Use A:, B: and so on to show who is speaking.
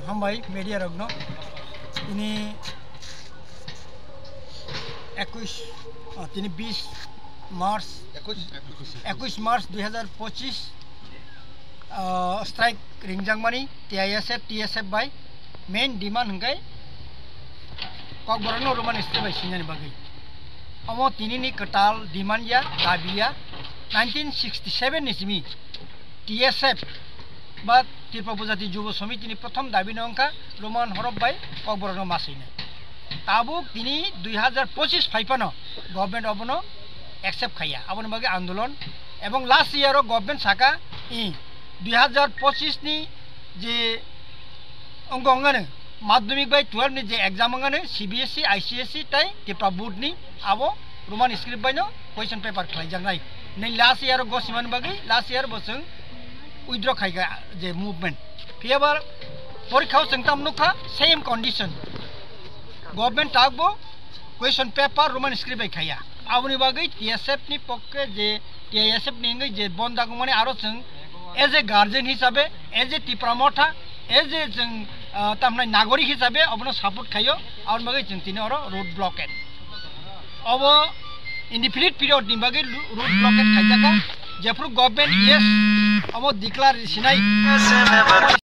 A: हम भाई मीडिया रखनो इन्हीं 21 मार्च 2025 स्ट्राइक रिंगजांगमानी TSF बाय मेन डिमांड हंगाय ककबरानो रोमान स्ट्राइक बाय सिंजानि बागै अमो तिनिनि कटाल डिमांड या दाबिया 1967 निसिमी TSF बा त्रिपुरा उपजाति युव समिति प्रथम दाबी नंका रोमान हरफ बाय ककबरानो मासैनो ताबुक दिनी 2025 फाइफानो गवर्नमेंट अबनो एक्सेप्ट खाया अबनो बागे आंदोलन एवं लास्ट इयरो गवर्नमेंट साका 2025 नि जे अंगंगानो माध्यमिक बाय 12 नि जे एग्जाम अंगानो CBSE ICSE ताई त्रिपुरा बोर्ड नि आबो रोमान स्क्रिप्ट बायनो क्वेश्चन पेपर खालायजानाय नै लास्ट इयरो गसिमान बागे लास्ट इयर बोसों withdraw खायगा जे मूवमेंट फियाबार परीक्षा संगताम नुखा सेम कंडीशन गवर्नमेंट तागबो क्वेश्चन पेपर रोमान स्क्रिप्ट खाया आबनि बागै TSF नि पक्के जे TSF नि जे बन्दागो माने आरो जों एज ए गार्जियन हिसाबै एज ए त्रिपुरा मथा एज ए जों तामनाय नागरिक हिसाबै अबनो सपोर्ट खायो आरो बागै जों तिने अरो रोड ब्लॉकेट अब इनडिफिनिट पीरियड नि बागै रोड ब्लॉकेट खायजाका जेफ्रु गवर्नमेंट यस अब डिक्लेरेशन